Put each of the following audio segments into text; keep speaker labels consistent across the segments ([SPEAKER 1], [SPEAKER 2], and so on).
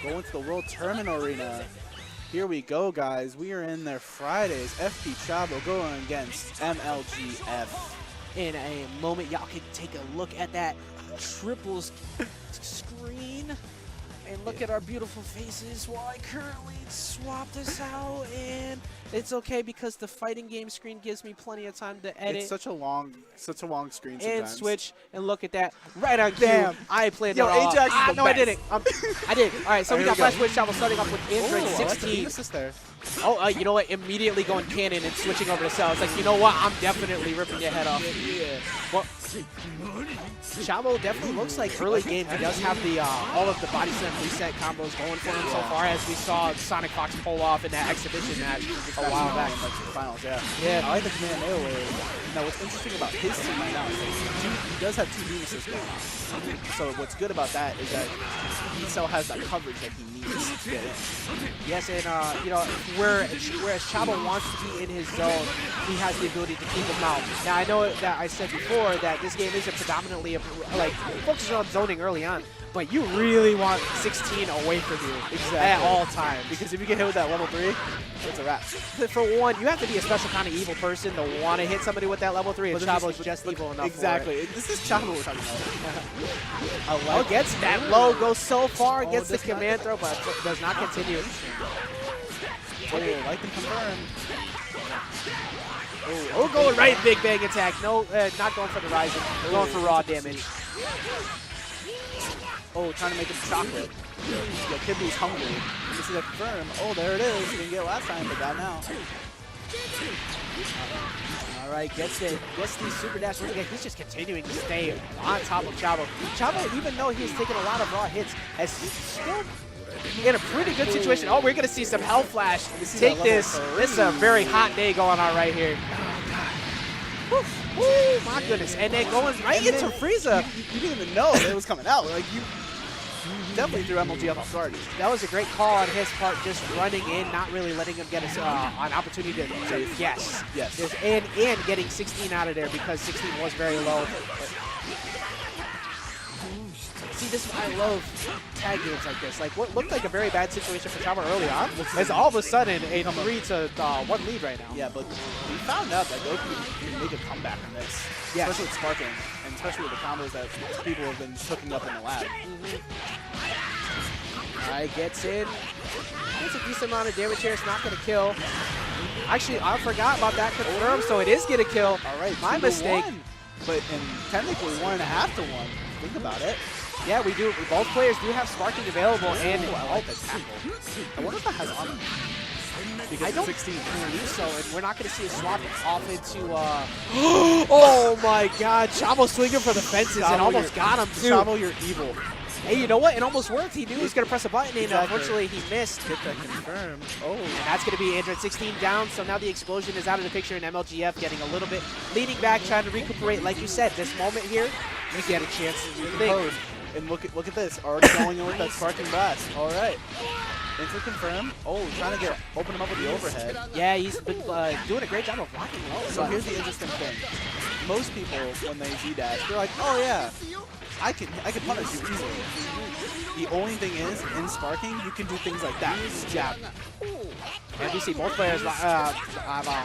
[SPEAKER 1] going to the World Tournament Arena. Here we go, guys. We are in there Fridays. FP Chavo going against MLGF.
[SPEAKER 2] In a moment, y'all can take a look at that triples screen and look at our beautiful faces while I currently swap this out. And it's okay because the fighting game screen gives me plenty of time to edit.
[SPEAKER 1] It's such a long screen sometimes.
[SPEAKER 2] And switch and look at that right on cue.
[SPEAKER 1] Damn.
[SPEAKER 2] I played
[SPEAKER 1] Yo,
[SPEAKER 2] that all.
[SPEAKER 1] Ajax is the
[SPEAKER 2] No, I
[SPEAKER 1] best.
[SPEAKER 2] didn't. I did. All right, so we got Flash Switch Chavo starting off with Android
[SPEAKER 1] I like the
[SPEAKER 2] 16.
[SPEAKER 1] assist there.
[SPEAKER 2] Oh, you know what? Immediately going cannon and switching over to Cell. It's like, you know what? I'm definitely ripping your head off.
[SPEAKER 1] Yeah.
[SPEAKER 2] Well, Chavo definitely looks like early game. He does have the all of the body slam reset combos going for him so far, as we saw Sonic Fox pull off in that exhibition match a while back.
[SPEAKER 1] Like the finals, yeah.
[SPEAKER 2] Yeah.
[SPEAKER 1] I like the command AOA. Now, what's interesting about his team right now is that he does have 2 beam assists going on. So what's good about that is that he still has that coverage that he needs to get in.
[SPEAKER 2] Yes, and you know, whereas Chavo wants to be in his zone, he has the ability to keep him out. Now, I know that I said before that this game isn't predominantly like focuses on zoning early on, but you really want 16 away from you at all times.
[SPEAKER 1] Because if you get hit with that level 3, it's a wrap.
[SPEAKER 2] For one, you have to be a special kind of evil person to want to hit somebody with that level 3, and Chavo's just evil enough.
[SPEAKER 1] Exactly. This is Chavo we're talking about.
[SPEAKER 2] Oh, gets that low, goes so far, gets the command throw, but does not continue.
[SPEAKER 1] Oh, like and confirmed.
[SPEAKER 2] Oh, going right big bang attack. No, not going for the rising. Going for raw damage.
[SPEAKER 1] Oh, trying to make him chocolate. Yo, Kid Boo's hungry. You see that confirm. Oh, there it is. He didn't get it last time, but got it now.
[SPEAKER 2] All right, gets the super dash. Once again, he's just continuing to stay on top of Chavo. Chavo, even though he's taken a lot of raw hits, has still in a pretty good situation. Oh, we're going to see some Hell Flash. Take this. This is a very hot day going on right here. Woo, woo, my goodness. And then going right into Frieza.
[SPEAKER 1] You didn't even know that it was coming out. Like, you definitely threw MLGF off guard.
[SPEAKER 2] That was a great call on his part, just running in, not really letting him get an opportunity to say yes. And getting 16 out of there because 16 was very low. See, this is why I love tag games like this. Like, what looked like a very bad situation for Chavo early on is all of a sudden a 3-1 lead right now.
[SPEAKER 1] Yeah, but we found out that Goku can make a comeback on this, especially with sparking, and especially with the combos that people have been cooking up in the lab.
[SPEAKER 2] All right, gets in. Gets a decent amount of damage here. It's not going to kill. Actually, I forgot about that confirm, so it is going to kill.
[SPEAKER 1] All right,
[SPEAKER 2] my mistake.
[SPEAKER 1] But technically 1.5 to 1. Think about it.
[SPEAKER 2] Yeah, we do. Both players do have sparking available, and
[SPEAKER 1] I like that tackle. I wonder if that has armor. Because
[SPEAKER 2] I don't
[SPEAKER 1] 16.
[SPEAKER 2] believe so, and we're not going to see a swap off into. Oh my God! Chavo swinging for the fences and almost got him too.
[SPEAKER 1] Chavo, you're evil.
[SPEAKER 2] Hey, you know what? It almost worked. He knew he was going to press a button, and unfortunately he missed.
[SPEAKER 1] Get that confirmed. Oh,
[SPEAKER 2] and that's going to be Android 16 down. So now the explosion is out of the picture, and MLGF getting a little bit leaning back, trying to recuperate. Like you said, this moment here, we get a chance to recompose.
[SPEAKER 1] And look at this, already going in with that sparking blast. All right, into confirm. Oh, trying to open him up with the overhead.
[SPEAKER 2] Yeah, he's been doing a great job of blocking well.
[SPEAKER 1] So here's the interesting thing: most people, when they Z-dash, they're like, "Oh yeah, I can punish you easily." The only thing is, in sparking, you can do things like that. Jab.
[SPEAKER 2] And we see both players have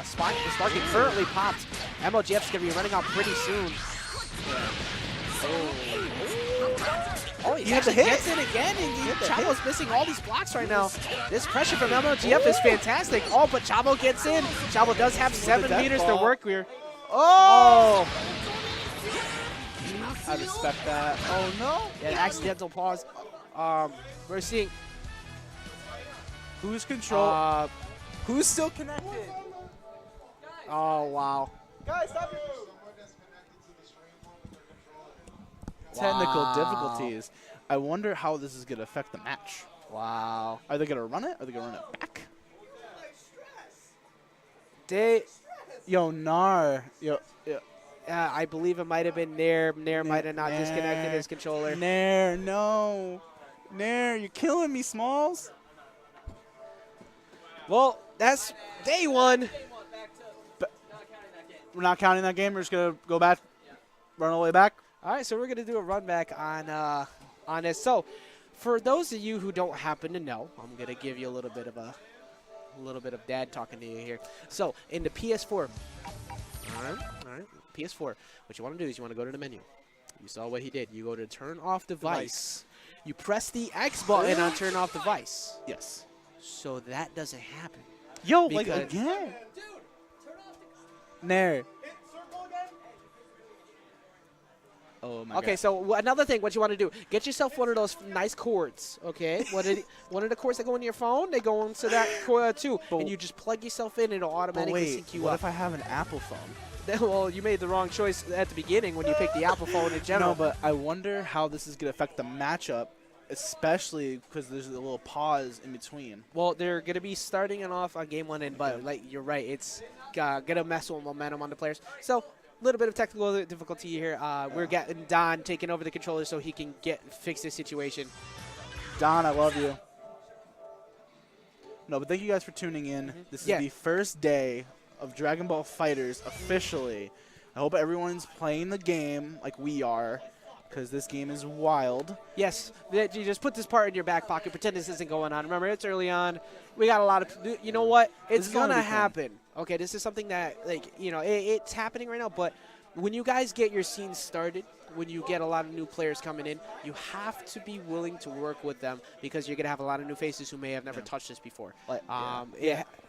[SPEAKER 2] sparking currently popped. MLGF's going to be running out pretty soon. Oh, he actually gets in again, and Chavo's missing all these blocks right now. This pressure from MLGF is fantastic. Oh, but Chavo gets in. Chavo does have 7 meters to work here. Oh!
[SPEAKER 1] I respect that. Oh, no.
[SPEAKER 2] Yeah, accidental pause. We're seeing...
[SPEAKER 1] Who's control? Who's still connected?
[SPEAKER 2] Oh, wow.
[SPEAKER 1] Guys, stop it. Technical difficulties. I wonder how this is going to affect the match.
[SPEAKER 2] Wow.
[SPEAKER 1] Are they going to run it? Are they going to run it back? Yo, Nar. Yo.
[SPEAKER 2] I believe it might have been Nair. Nair might have not disconnected his controller.
[SPEAKER 1] Nair, no. Nair, you're killing me, Smalls.
[SPEAKER 2] Well, that's day 1.
[SPEAKER 1] But we're not counting that game. We're just going to go back, run all the way back.
[SPEAKER 2] All right, so we're going to do a run back on this. So For those of you who don't happen to know, I'm gonna give you a little bit of dad talking to you here. So in the PS4, all right, PS4. What you want to do is you want to go to the menu. You saw what he did. You go to turn off device. You press the X button on turn off device.
[SPEAKER 1] Yes.
[SPEAKER 2] So that doesn't happen.
[SPEAKER 1] Yo, like again. Nair. Oh my God.
[SPEAKER 2] Okay, so another thing, what you want to do, get yourself one of those nice cords, okay? One of the cords that go into your phone, they go into that cord too, and you just plug yourself in, it'll automatically sync you up.
[SPEAKER 1] What if I have an Apple phone?
[SPEAKER 2] Well, you made the wrong choice at the beginning when you picked the Apple phone in general.
[SPEAKER 1] No, but I wonder how this is going to affect the matchup, especially because there's a little pause in between.
[SPEAKER 2] Well, they're going to be starting it off on game 1, but like you're right, it's going to mess with momentum on the players. So a little bit of technical difficulty here. We're getting Don taking over the controller so he can fix this situation.
[SPEAKER 1] Don, I love you. No, but thank you guys for tuning in. This is the first day of Dragon Ball FighterZ officially. I hope everyone's playing the game like we are, because this game is wild.
[SPEAKER 2] Yes, you just put this part in your back pocket. Pretend this isn't going on. Remember, it's early on. We got a lot of, you know what? It's going to happen. Okay, this is something that, like, you know, it's happening right now. But when you guys get your scenes started, when you get a lot of new players coming in, you have to be willing to work with them because you're going to have a lot of new faces who may have never touched this before.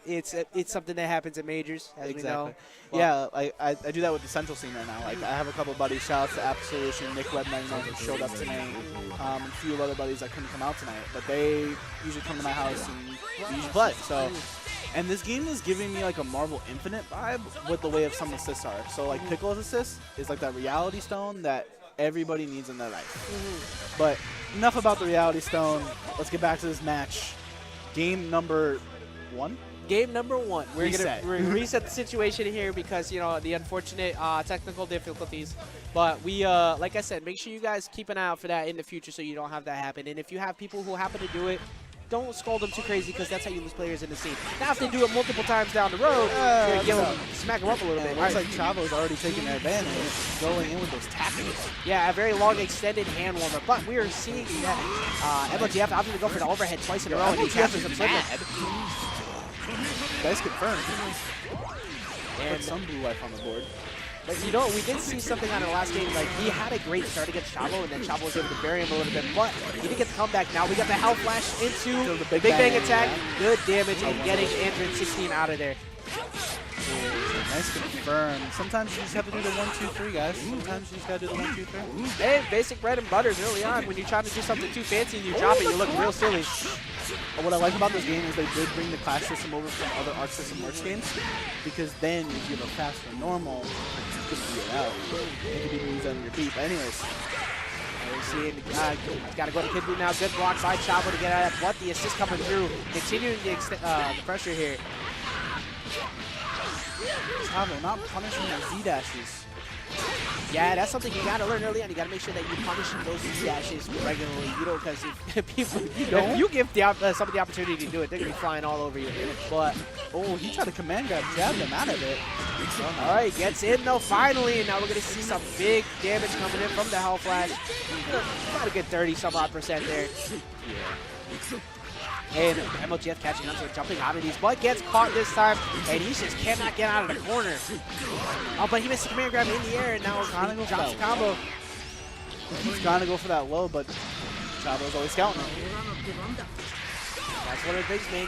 [SPEAKER 2] It's something that happens at majors, as we know.
[SPEAKER 1] Yeah, I do that with the central scene right now. Like, I have a couple buddies, shout out to Absolution, Nick Webner, who showed up tonight, and a few other buddies that couldn't come out tonight. But they usually come to my house and we usually play. So, and this game is giving me like a Marvel Infinite vibe with the way of some assists are. So like Piccolo's assist is like that reality stone that everybody needs in their life. But enough about the reality stone. Let's get back to this match. Game number 1?
[SPEAKER 2] Game number 1. We're going to reset the situation here because, you know, the unfortunate technical difficulties. But we, like I said, make sure you guys keep an eye out for that in the future so you don't have that happen. And if you have people who happen to do it, don't scold them too crazy because that's how you lose players in the scene. Now, if they do it multiple times down the road, smack them up a little bit.
[SPEAKER 1] It looks like Chavo's already taking advantage, going in with those tackles.
[SPEAKER 2] Yeah, a very long extended hand warmer. But we are seeing that MLGF opting to go for the overhead twice in a row, and he captures him mad.
[SPEAKER 1] Guys confirmed.
[SPEAKER 2] And
[SPEAKER 1] put some blue life on the board.
[SPEAKER 2] But you know, we did see something on the last game. Like, he had a great start against Chavo, and then Chavo was able to bury him a little bit. But he didn't get the comeback. Now we got the Hell Flash into the Big Bang attack. Good damage, and getting Android 16 out of there.
[SPEAKER 1] Nice confirm. Sometimes you just have to do the 1, 2, 3, guys. Sometimes you just gotta do the 1, 2, 3.
[SPEAKER 2] Hey, basic bread and butters early on. When you're trying to do something too fancy and you drop it, you look real silly.
[SPEAKER 1] What I like about this game is they did bring the class system over from other Arc System Works games, because then if you have a faster normal, you can beat it out. You can lose on your beat. But anyways,
[SPEAKER 2] we're seeing got to go to Kid Blue now. Good block by Chavo to get out of that. But the assist coming through, continuing the pressure here.
[SPEAKER 1] Chavo not punishing the Z-dashes.
[SPEAKER 2] Yeah, that's something you got to learn early on. You got to make sure that you punish those Z-dashes regularly. You know, because if you give somebody the opportunity to do it, they're going to be flying all over you. But,
[SPEAKER 1] oh, he tried to command grab, jabbed him out of it.
[SPEAKER 2] All right, gets in though finally, and now we're going to see some big damage coming in from the Hell Flash. About a good 30-some-odd% there. Yeah. And MLGF catching up, so jumping out of these, but gets caught this time, and he just cannot get out of the corner. Oh, but he missed the command grab in the air, and now he drops the combo.
[SPEAKER 1] He's trying to go for that low, but Chavo's always scouting him.
[SPEAKER 2] That's one of the things, man.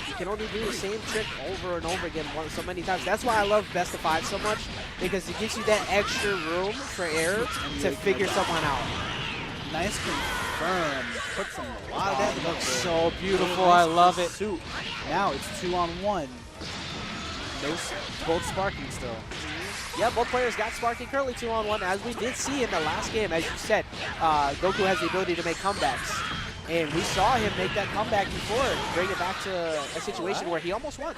[SPEAKER 2] You can only do the same trick over and over again so many times. That's why I love Best of 5 so much, because it gives you that extra room for error to figure someone out.
[SPEAKER 1] Nice confirm. Puts a lot of damage.
[SPEAKER 2] Looks so beautiful. Nice, I love it.
[SPEAKER 1] Now it's 2-on-1. Both sparking still.
[SPEAKER 2] Yeah, both players got sparking currently 2-on-1, as we did see in the last game. As you said, Goku has the ability to make comebacks. And we saw him make that comeback before, bring it back to a situation where he almost won.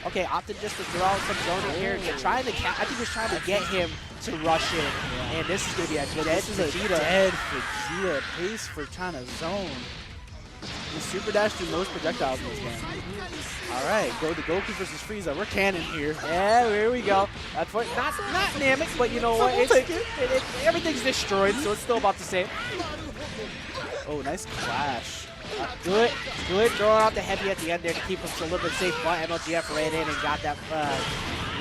[SPEAKER 2] Okay, opted just to throw out some zoning here. I think he was trying to get him to rush in. Yeah. And this is going to be a dead Vegeta.
[SPEAKER 1] Dead Vegeta. Pace for trying to zone. The super dash do most projectiles in this game. All right, go to Goku versus Frieza. We're canon here.
[SPEAKER 2] Yeah, here we go. Not Namek, but you know what?
[SPEAKER 1] We'll take it.
[SPEAKER 2] Everything's destroyed, so it's still about the same.
[SPEAKER 1] Oh, nice clash.
[SPEAKER 2] Good throwing out the heavy at the end there to keep him a little bit safe, but MLGF ran in and got that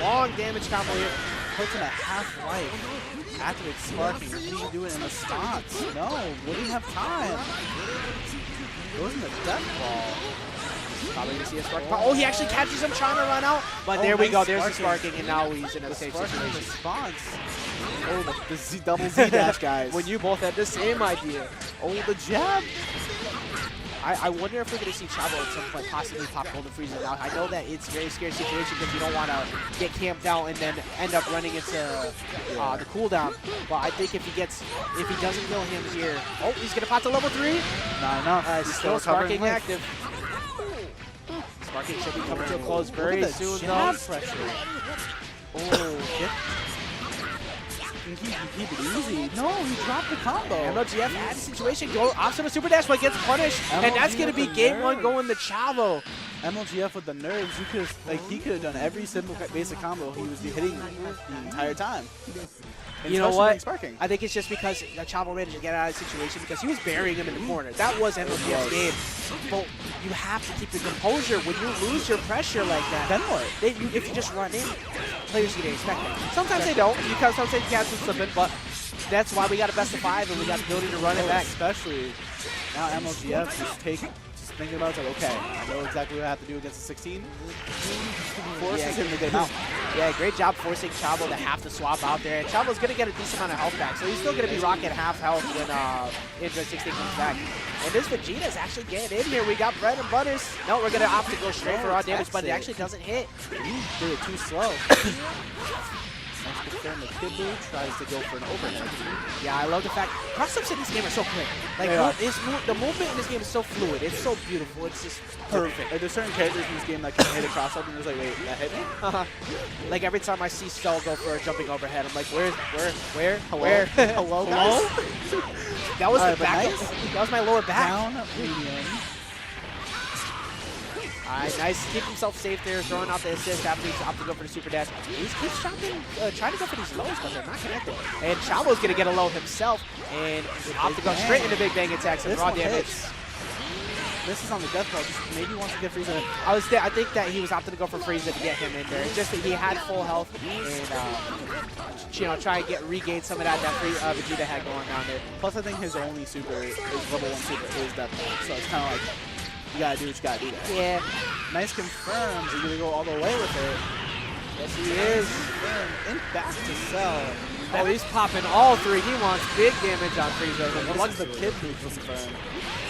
[SPEAKER 2] long damage combo here.
[SPEAKER 1] Puts in a half life. Activate sparking. What are you doing in response? No, wouldn't have time. Goes in the death ball.
[SPEAKER 2] Probably gonna see a sparking. Oh, he actually catches him trying to run out, but there we go. There's the sparking, and now he's in a safe situation.
[SPEAKER 1] Response. Oh, the double Z dash, guys.
[SPEAKER 2] When you both had the same idea.
[SPEAKER 1] Oh, the jab.
[SPEAKER 2] I wonder if we're going to see Chavo at some point possibly pop Golden Frieza now. I know that it's a very scary situation because you don't want to get camped out and then end up running into the cooldown. But I think if he doesn't kill him here, oh, he's going to pop to level 3.
[SPEAKER 1] Not enough.
[SPEAKER 2] Still sparking active. Sparking should be coming to a close very soon, though.
[SPEAKER 1] Pressure. Oh, keep it easy. No, he dropped the combo.
[SPEAKER 2] MLGF had a situation. Go off to the super dash, but gets punished, and that's going to be game 1 going to Chavo.
[SPEAKER 1] MLGF with the nerves. He could have done every simple basic combo he was hitting the entire time.
[SPEAKER 2] You know what? I think it's just because Chavo managed to get out of the situation because he was burying him in the corner. That was MLGF's game. But you have to keep your composure when you lose your pressure like that.
[SPEAKER 1] Then what?
[SPEAKER 2] If you just run in, players are going to expect that. Sometimes they don't because sometimes you can't do something, but that's why we got a best of 5 and we got the ability to run it back.
[SPEAKER 1] Especially now MLGF just thinking about it, like, okay, I know exactly what I have to do against the 16. Forces him to get out.
[SPEAKER 2] Yeah, great job forcing Chavo to have to swap out there. And Chavo's going to get a decent amount of health back, so he's still going to be rocking half health when Android 16 comes back. And this Vegeta's actually getting in here. We got bread and butters. No, we're going to opt to go straight for raw damage, but it actually doesn't hit.
[SPEAKER 1] You did it too slow. Nice confirm that Kid Buu tries to go for an overhead.
[SPEAKER 2] Yeah, I love the fact cross-ups in this game are so quick. Like the movement in this game is so fluid. It's so beautiful. It's just perfect.
[SPEAKER 1] Like, there's certain characters in this game that can hit a cross-up and it's like, wait, that hit me?
[SPEAKER 2] Like every time I see Cell go for a jumping overhead, I'm like, where?
[SPEAKER 1] Hello? Hello, guys?
[SPEAKER 2] That was the back. Nice. That was my lower back.
[SPEAKER 1] Down, medium.
[SPEAKER 2] Alright, nice. Keep himself safe there, throwing out the assist after he's opted to go for the super dash. He keeps trying to go for these lows, but they're not connected. And Chavo's going to get a low himself, and opt to go straight into big bang attacks and raw damage.
[SPEAKER 1] This is on the death ball. Just maybe wants to get Frieza.
[SPEAKER 2] I think that he was opting to go for Frieza to get him in there. It's just that he had full health and try and regain some of that Vegeta had going down there.
[SPEAKER 1] Plus, I think his only super is level 1 super is death ball. So it's kind of like, you gotta do what you gotta do there.
[SPEAKER 2] Yeah.
[SPEAKER 1] Nice confirm. You're gonna go all the way with it.
[SPEAKER 2] Yes, he is.
[SPEAKER 1] And back to Cell.
[SPEAKER 2] Oh, he's popping all 3. He wants big damage on Frieza.
[SPEAKER 1] Once the Kid Buu confirmed.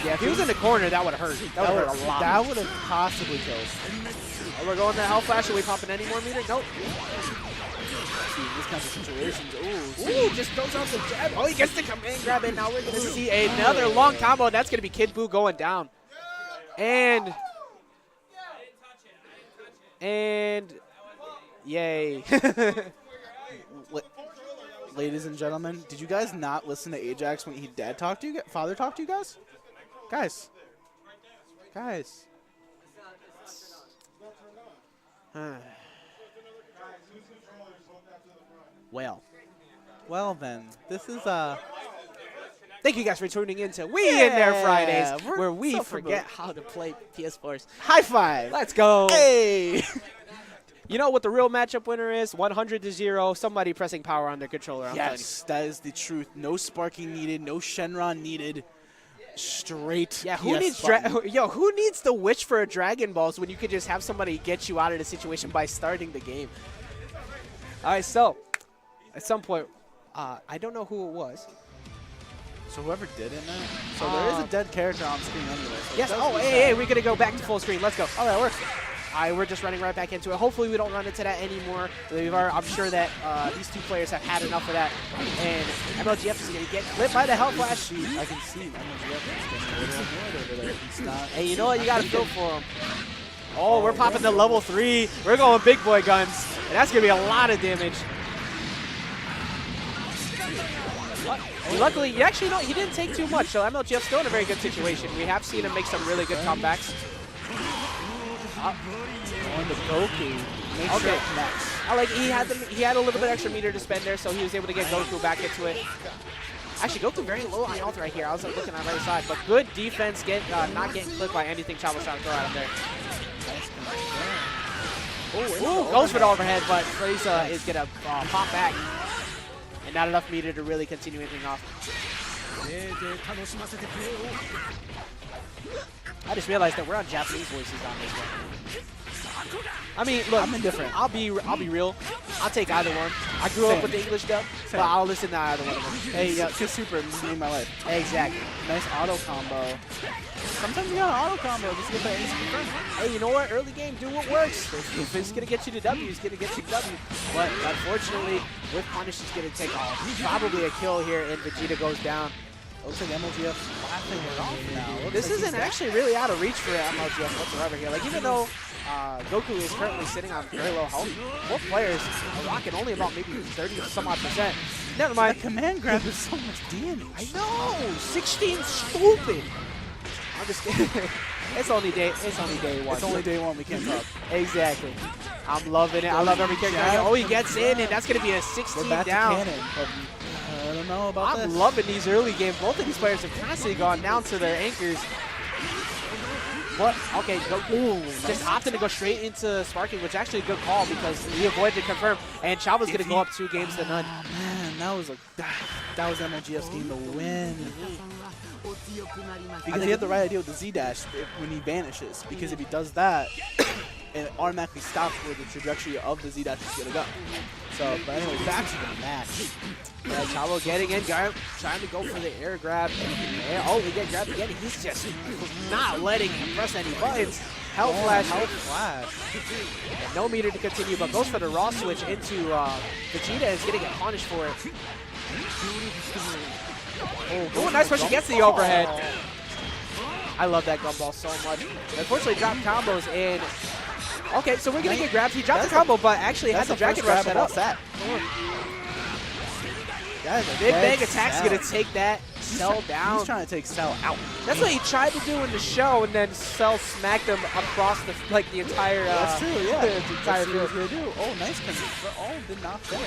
[SPEAKER 2] Yeah, if he was in the corner, that would have hurt. That would have hurt a lot.
[SPEAKER 1] That would have possibly killed.
[SPEAKER 2] Oh, we're going to Hell Flash. Are we popping any more meter? Nope.
[SPEAKER 1] See, these kinds of situations.
[SPEAKER 2] Ooh, just throws out the jab. Oh, he gets to come in, grab it. Now we're going to see another long combo. That's going to be Kid Buu going down. And yay.
[SPEAKER 1] Ladies and gentlemen, did you guys not listen to Ajax when father talked to you guys? Guys. Well then, this is
[SPEAKER 2] Thank you guys for tuning in to We In There Fridays, where we forget how to play PS4s.
[SPEAKER 1] High five!
[SPEAKER 2] Let's go!
[SPEAKER 1] Hey!
[SPEAKER 2] You know what the real matchup winner is? 100-0, somebody pressing power on their controller.
[SPEAKER 1] Yes, that is the truth. No sparking needed, no Shenron needed. Straight.
[SPEAKER 2] Yeah, who needs to wish for a Dragon Balls when you could just have somebody get you out of the situation by starting the game? All right, so at some point, I don't know who it was.
[SPEAKER 1] So whoever did it now? So there is a dead character on screen anyway. So
[SPEAKER 2] yes, hey, we're going to go back to full screen. Let's go. Oh, that works. All right, we're just running right back into it. Hopefully we don't run into that anymore. I'm sure that these two players have had enough of that. And MLGF is going to get clipped by the Hell Flash.
[SPEAKER 1] I can see MLGF is getting a little annoyed over there. He's not.
[SPEAKER 2] Hey, you know what? You got to feel for him. Oh, we're popping the level 3. We're going big boy guns. And that's going to be a lot of damage. What? Luckily, actually, no, he didn't take too much, so MLGF still in a very good situation. We have seen him make some really good comebacks.
[SPEAKER 1] On the Goku. Make sure it connects.
[SPEAKER 2] I like he had a little bit extra meter to spend there, so he was able to get Goku back into it. Actually, Goku very low on health right here. I was like, looking on the right side, but good defense, not getting clipped by anything Chavo's trying to throw at him there. Ooh, goes for the overhead, but Frieza is gonna pop back, and not enough meter to really continue anything off. I just realized that we're on Japanese voices on this one. I mean, look,
[SPEAKER 1] I'm indifferent.
[SPEAKER 2] I'll be real. I'll take either one. I grew up with the English dub, but I'll listen to either one of them.
[SPEAKER 1] Hey, Kid Super made my life.
[SPEAKER 2] Exactly.
[SPEAKER 1] Nice auto combo. Sometimes you got an auto combo just to get that instant confirm.
[SPEAKER 2] Hey, you know what? Early game, do what works. If it's going to get you to W, it's going to get you to W. But unfortunately, with punish, it's going to take probably a kill here, and Vegeta goes down.
[SPEAKER 1] Looks like MLGF's laughing it off now.
[SPEAKER 2] This isn't actually really out of reach for MLGF whatsoever here. Like, even though Goku is currently sitting on very low health, both players are rocking only about maybe 30-some-odd%. Never mind.
[SPEAKER 1] That command grab is so much damage.
[SPEAKER 2] I know. 16 stupid. I'm just kidding. It's only day one.
[SPEAKER 1] It's only day one. We can't talk.
[SPEAKER 2] Exactly. I'm loving it. I love every character. Oh, he gets in, and that's going to be a 16 down.
[SPEAKER 1] Cannon, I don't know about this.
[SPEAKER 2] I'm loving these early games. Both of these players have constantly gone down to their anchors. What? Okay, Goku just opted to go straight into sparking, which is actually a good call because he avoided the confirm. And Chavo's going to go up 2 games to none.
[SPEAKER 1] Man, that was MLGF's game to win. Because he had the right idea with the Z-dash when he vanishes. Because if he does that, it automatically stops where the trajectory of the Z-dash is going to go. So, but anyway, back to the match.
[SPEAKER 2] Yeah, Chavo getting in, trying to go for the air grab. Oh, he get grabbed again. He's just not letting him press any buttons. Health flash.
[SPEAKER 1] Health flash.
[SPEAKER 2] No meter to continue, but goes for the raw switch into Vegeta. Is going to get punished for it. Oh, nice push. He gets the overhead. I love that gumball so much. Unfortunately, dropped combos in. Okay, so we're going to get grabbed. He dropped the combo, but actually had the Dragon Rush set up. Big Bang Attack's going to take that Cell down.
[SPEAKER 1] He's trying to take Cell out.
[SPEAKER 2] That's what he tried to do in the show, and then Cell smacked him across the entire.
[SPEAKER 1] That's true. Yeah,
[SPEAKER 2] the entire field.
[SPEAKER 1] Gonna do. Oh, nice confirm. Oh, did not finish.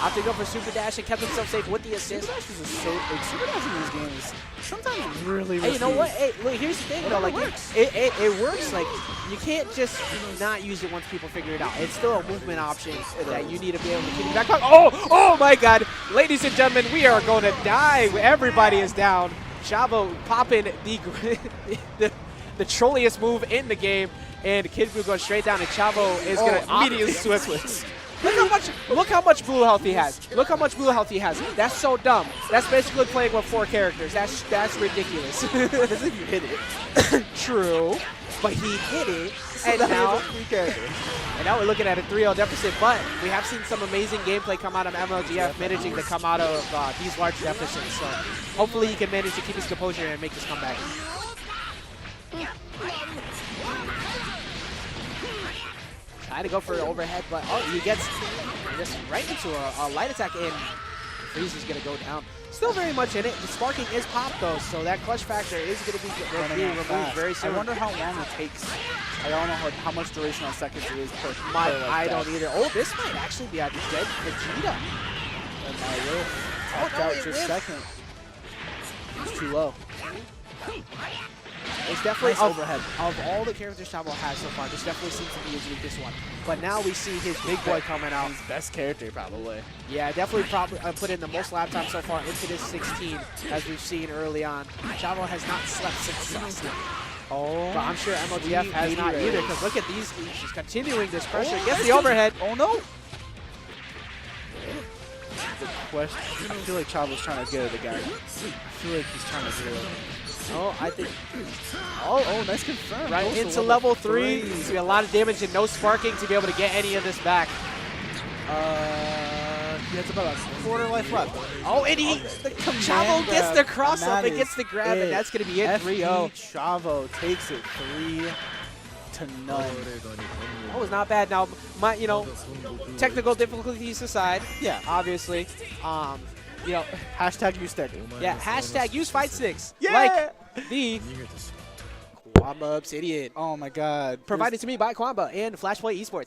[SPEAKER 2] Opted to go for Super Dash and kept himself safe with the assist.
[SPEAKER 1] Super Dash in these games sometimes really.
[SPEAKER 2] Hey, you know what? Hey, look, here's the thing though. Like, it works. Like, you can't just not use it once people figure it out. It's still a movement option that you need to be able to keep it back. Oh my God, ladies and gentlemen, we are going to die. Everybody is down. Chavo popping the trolliest move in the game, and Kid Buu goes straight down, and Chavo is going to immediately switch. Look how much blue health he has. Look how much blue health he has. That's so dumb. That's basically playing with 4 characters. That's ridiculous.
[SPEAKER 1] As if you hit it.
[SPEAKER 2] True, but he hit it,
[SPEAKER 1] so
[SPEAKER 2] and now we're looking at a 3-0 deficit. But we have seen some amazing gameplay come out of MLGF, managing to come out of these large deficits. So hopefully he can manage to keep his composure and make this comeback. Trying to go for an overhead, but he gets just right into a light attack, and Frieza's going to go down. Still very much in it. The sparking is popped, though, so that clutch factor is going to be removed very soon.
[SPEAKER 1] I wonder how long it takes. I don't know how much duration on seconds it is per.
[SPEAKER 2] I don't either. Oh, this might actually be a dead Vegeta.
[SPEAKER 1] And I will talk out just a second. It's too low.
[SPEAKER 2] It's definitely overhead. Of all the characters Chavo has so far, this definitely seems to be his weakest one. But now we see his big boy coming out.
[SPEAKER 1] His best character, probably.
[SPEAKER 2] Yeah, definitely put in the most lap time so far into this 16, as we've seen early on. Chavo has not slept since Sunset.
[SPEAKER 1] Oh,
[SPEAKER 2] but I'm sure MLGF has not either, because look at these. He's continuing this pressure.
[SPEAKER 1] Oh,
[SPEAKER 2] Gets the overhead.
[SPEAKER 1] Oh, no. The question, I feel like Chavo's trying to get it again. I feel like he's trying to do it.
[SPEAKER 2] Oh, I think.
[SPEAKER 1] Oh, nice confirm.
[SPEAKER 2] Right into level 3. It's going to be a lot of damage and no sparking to be able to get any of this back.
[SPEAKER 1] He has about a quarter life left.
[SPEAKER 2] Oh, and Chavo gets the cross up and gets the grab, and that's going to be it. 3-0.
[SPEAKER 1] Chavo takes it 3-0.
[SPEAKER 2] That was not bad. Now, you know, technical difficulties aside,
[SPEAKER 1] Yeah.
[SPEAKER 2] obviously, you know,
[SPEAKER 1] Hashtag use stick.
[SPEAKER 2] yeah, hashtag use fight sticks.
[SPEAKER 1] Yeah.
[SPEAKER 2] Like the Kwamba Obsidian.
[SPEAKER 1] Oh my God.
[SPEAKER 2] Provided to me by Kwamba and Flashpoint Esports. Hey.